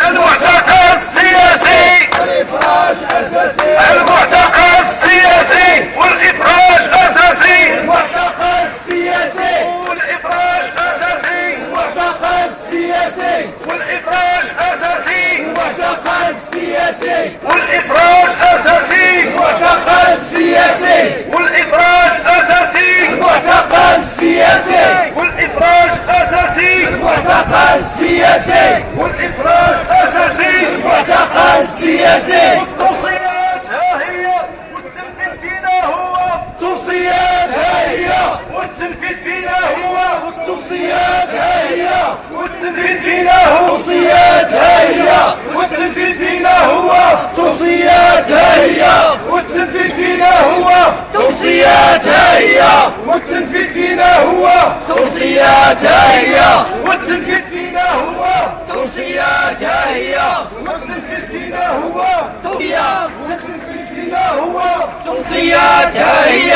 المعتقل السياسي الإفراج أساسي. المعتقل السياسي والإفراج أساسي. المعتقل السياسي والإفراج أساسي. المعتقل السياسي والإفراج أساسي. المعتقل السياسي والإفراج أساسي. المعتقل السياسي والإفراج أساسي. المعتقل السياسي والإفراج أساسي. المعتقل السياسي والإفراج أساسي. المعتقل السياسي. التوصيات ها هي والتنفيذ فينا هو. توصيات ها هي والتنفيذ فينا هو. توصيات ها هي والتنفيذ فينا هو. توصيات ها هي والتنفيذ فينا هو. توصيات ها هي والتنفيذ فينا هو. توصيات ها هي والتنفيذ فينا هو. توصيات ها هي والتنفيذ فينا هو. توصيات ها هي والتنفيذ فينا هو. توصيات والتنفيذ فينا هو. توصيات ها هي